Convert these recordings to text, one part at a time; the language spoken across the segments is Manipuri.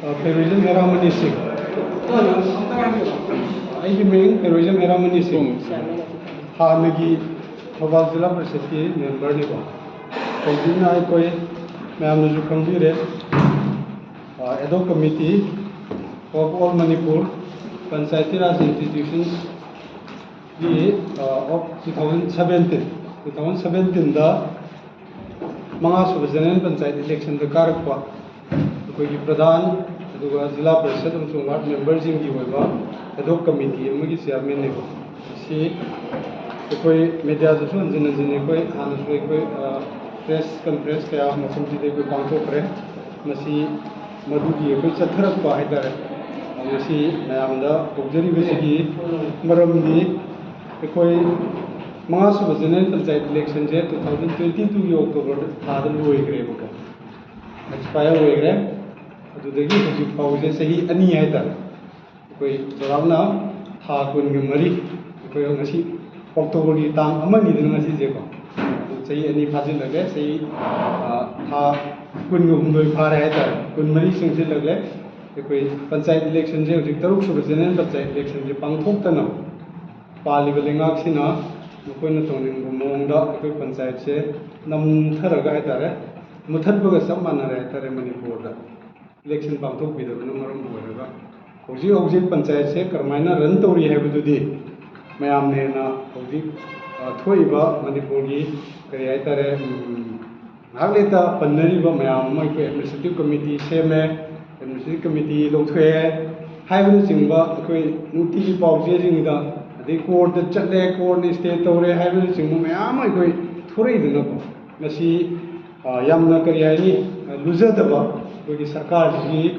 Heroism Heramani Singh. I mean Heroism Heramani Singh. Hanagi Thobal Zilla Perseti member Nibo. Kaidina Koi Mamaju Kambire Edo Committee of all Manipur Panchayati Raj institutions of 2017. 2017 the Manga Subhajanan Panchayat election the Karakwa. The Pradhan, the Zilla President of Ward members in the Edo Committee, Magi Chairman. See the media as well, press conference, Kaya Masum de Banco Pre, Masi Madudi, which a third by the Masi Namda, Observi Visigi, Maramdi, the Manga Subhajanan Panchayat election 2022 October, Hadal Grave. Expire Waygram. ꯑꯗꯨꯗꯒꯤ ꯍꯧꯖꯤꯛ ꯐꯥꯎꯕꯁꯦ ꯆꯍꯤ ꯑꯅꯤ ꯍꯥꯏꯇꯥꯔꯦ ꯑꯩꯈꯣꯏ ꯆꯥꯎꯔꯥꯛꯅ ꯊꯥ ꯀꯨꯟꯒ ꯃꯔꯤ ꯑꯩꯈꯣꯏ ꯉꯁꯤ ꯑꯣꯛꯇꯣꯕꯔꯒꯤ ꯇꯥꯡ ꯑꯃꯅꯤꯗꯅ ꯉꯁꯤꯁꯦꯀꯣ ꯑꯗꯨ ꯆꯍꯤ ꯑꯅꯤ ꯐꯥꯖꯤꯜꯂꯒꯦ ꯆꯍꯤ ꯊꯥ ꯀꯨꯟꯒ ꯍꯨꯝꯗꯣꯏ ꯐꯥꯔꯦ ꯍꯥꯏꯇꯥꯔꯦ ꯀꯨꯟ ꯃꯔꯤ ꯆꯪꯁꯤꯜꯂꯒꯦ ꯑꯩꯈꯣꯏ ꯄꯟꯆꯥꯌꯠ ꯏꯂꯦꯛꯁꯟꯁꯦ ꯍꯧꯖꯤꯛ ꯇꯔꯨꯛ ꯁꯨꯕ ꯖꯦꯅꯔꯦꯜ ꯄꯟꯆꯥꯌꯠ ꯏꯂꯦꯛꯁꯟꯁꯦ ꯄꯥꯡꯊꯣꯛꯇꯅ ꯄꯥꯜꯂꯤꯕ ꯂꯩꯉꯥꯛꯁꯤꯅ ꯃꯈꯣꯏꯅ ꯇꯧꯅꯤꯡꯕ ꯃꯑꯣꯡꯗ ꯑꯩꯈꯣꯏ ꯄꯟꯆꯥꯌꯠꯁꯦ ꯅꯝꯊꯔꯒ ꯍꯥꯏꯇꯥꯔꯦ ꯃꯨꯊꯠꯄꯒ ꯆꯞ ꯃꯥꯟꯅꯔꯦ ꯍꯥꯏꯇꯥꯔꯦ ꯃꯅꯤꯄꯨꯔꯗ election Pangtok with the number of Hoji Panchayat, Karmina run to rehabududi, Mayam Nena, Hoji, Toiba, Manipuri, Kariatare, Nagleta, Panariba, Mayam, Administrative Committee, Seme, Administrative Committee, Lokwe, Haven Simba, Nuti Pausing the court, the Chate court, the state or Haven Simba, Mayam, Tori the Nopo, Nasi Yamna Kariani, loser the bar. कोई सरकार जी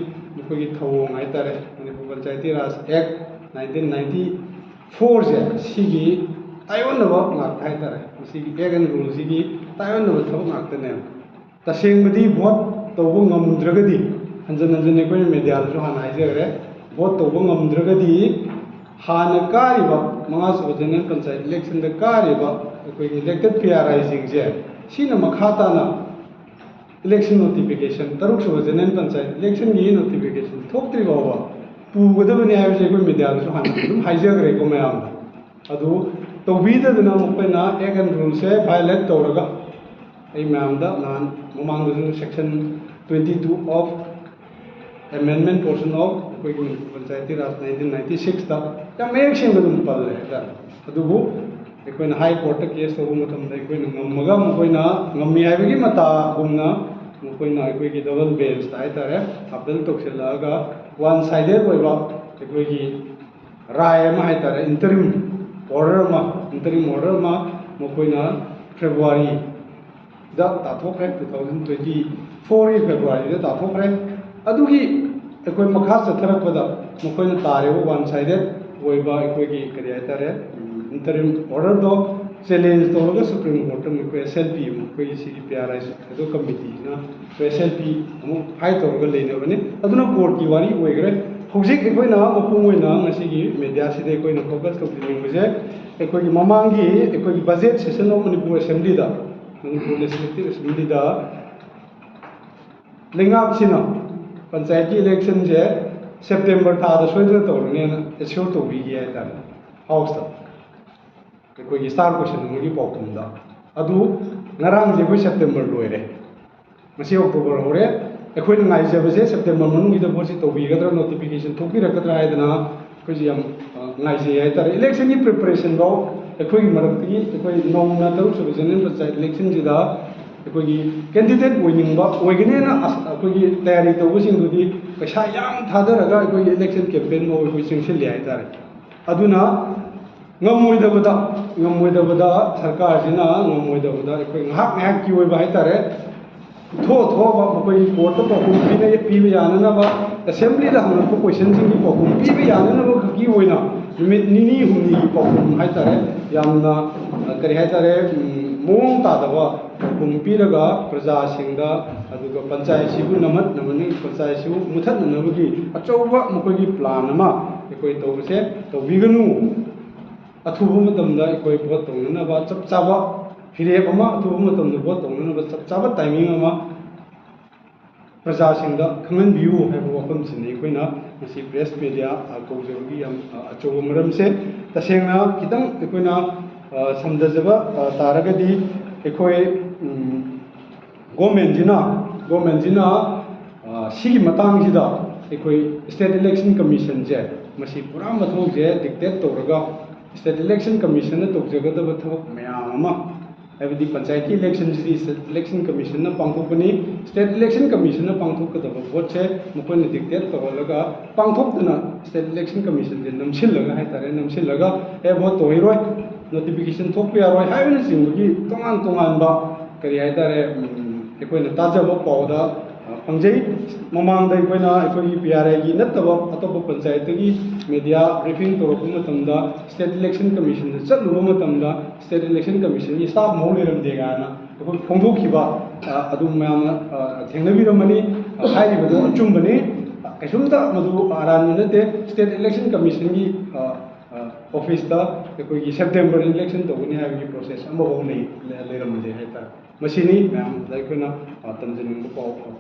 कोई थोंग आए तारे मणिपुर पंचायती राज एक्ट 1994 से सिगी ताइवन नवा मार्क आए तारे सिगी एगन रूल सिगी ताइवन नवा थोंग मार्क तने तसेंग बदी वोट तोबो ngam हंजन हंजन ने कोई मीडिया जो हाना आइजे रे वोट तोबो ngam हाना कारिबा मंगा सबजन पंचायत इलेक्शन द कारिबा कोई इलेक्टेड पीआरआई सिंग जे सिना मखाता ना election notification taruk shuba general panchayat election gi notification thokri bawa pugadabani haibse ko media so han dum haijagre ko mayam adu tawbida dana mukna egan rule se violate tawraga ei mayam da nan momang section 22 of amendment portion of koi panchayati raj 1996 ta ya mek sing dum palle da adu bu ꯑꯩꯈꯣꯏꯅ ꯍꯥꯏ ꯀꯣꯔꯠꯇ ꯀꯦꯁ ꯇꯧꯕ ꯃꯇꯝꯗ ꯑꯩꯈꯣꯏꯅ ꯉꯝꯃꯒ ꯃꯈꯣꯏꯅ ꯉꯝꯃꯤ ꯍꯥꯏꯕꯒꯤ ꯃꯇꯥꯒꯨꯝꯅ ꯃꯈꯣꯏꯅ ꯑꯩꯈꯣꯏꯒꯤ ꯗꯕꯜ ꯕꯦꯟꯁꯇ ꯍꯥꯏꯇꯥꯔꯦ ꯑꯄꯤꯜ ꯇꯧꯁꯤꯜꯂꯛꯑꯒ ꯋꯥꯟ ꯁꯥꯏꯗꯦꯗ ꯑꯣꯏꯕ ꯑꯩꯈꯣꯏꯒꯤ ꯔꯥꯏ ꯑꯃ ꯍꯥꯏꯇꯥꯔꯦ ꯏꯟꯇꯔꯤꯝ ꯑꯣꯔꯗꯔ ꯑꯃ ꯃꯈꯣꯏꯅ ꯐꯦꯕ꯭ꯔꯨꯋꯥꯔꯤꯗ ꯇꯥꯊꯣꯛꯈ꯭ꯔꯦ 2024ꯒꯤ ꯐꯦꯕ꯭ꯔꯨꯋꯥꯔꯤꯗ ꯇꯥꯊꯣꯛꯈ꯭ꯔꯦ ꯑꯗꯨꯒꯤ ꯑꯩꯈꯣꯏ ꯃꯈꯥ ꯆꯠꯊꯔꯛꯄꯗ ꯃꯈꯣꯏꯅ ꯇꯥꯔꯤꯕ ꯋꯥꯟ ꯁꯥꯏꯗꯦꯗ ꯑꯣꯏꯕ ꯑꯩꯈꯣꯏꯒꯤ ꯀꯔꯤ ꯍꯥꯏꯇꯥꯔꯦ interim order do challenge to Supreme Court में कोई SLP कोई CPRI तो committee ना तो SLP हम high तो अगर लेने वाले अदुना court की वारी हुए करे होजिक कोई ना मुझे ना मसी की media से दे कोई ना focus तो फिल्म मुझे कोई मामांगी कोई budget session of Manipur Assembly दा Manipur Legislative Assembly दा लिंगाप सिना पंचायती election जे September था तो सोच रहे तो उन्हें assure तो भी किया है तार house ता कोई स्टार क्वेश्चन मुझे पॉपुलर दा अदु नरांग जे कोई सितंबर लोइरे मसी अक्टूबर होरे एखोय नाइ जे बजे सितंबर मनुंग इदा बोसी तोबीगद्रा नोटिफिकेशन थोकी रखद्रा हाइदना कोई जे नाइ जे हाइतार इलेक्शन की प्रिपरेशन बाउ एखोय मरक्ति एखोय नोंगना तरुक सब जनरल पंचायत इलेक्शन जिदा एखोय कैंडिडेट ओइनिंगबा ओइगनेना एखोय तैयारी तोबसिंग दुदी पैसा याम थादरगा एखोय इलेक्शन कैंपेन मो एखोय सिंगसिल हाइतार अदुना ngam sarkar jina ngam ki oi bai tare tho ba koi court to ko pi be yana na ba assembly da hum ko question jing ko pi be yana na ba ki oi na numit nini humni ki ko hai tare yamna kari hai tare mong ta da ba pi raga praja sing da adu ga panchayat sibu namat namani panchayat sibu muthat na ba ki achauba mokoi ki plan ma koi to se to biganu अथुब मतमदा कोई भोट तौनना चप चाबा फिरेब अथुब मतमदा भोट तौनना चप चाबा टाइमिंग प्रजासिंदा खंगनबियु है वफमसिने अखोइना मसी प्रेस मीडिया कौजबगी याम अचौब मरमसे तसेंगना खितंग अखोइना समझजबा तारगदी अखोइ गवर्नमेंटजिना सिगी मतांगजिदा अखोइ स्टेट इलेक्शन कमीशन जे मसी पूरा मथौ जे डिक्टेट तौरगा स्टेट इलेक्शन कमीशन तौजगदब थबक मयाम अमा हैबदी पंचायती इलेक्शन जी स्टेट इलेक्शन कमीशन पांथोकनी स्टेट इलेक्शन कमीशन पांथोकदब वोट से मखोन डिक्टेट तौरगा पांथोकदना स्टेट इलेक्शन कमीशन जे नमसिलगा हाइतारे नमसिलगा ए वोट तोहिरोय नोटिफिकेशन थोप यारोय हाइबन सिंबगी तोंगान तोंगानबा करी हाइतारे अखोइना ताजब पाउदा फंजई ममांग PRI की नतब अतोप पंचायत की मीडिया ब्रीफिंग तौरपा स्टेट इलेक्शन कमीशन चलूब स्टेट इलेक्शन कमीशन की स्टाफ मौ लेरमदेगाना फोंदोखिबा मैम थेंगनबीरमनी अचुंबने कैसुमता मधु अरानी नते स्टेट इलेक्शन कमीशन की ऑफिस सेप्टेम्बर इलेक्शन तौनी है प्रोसेस नहीं लेरमदे है मैम तंजनिंग पाउ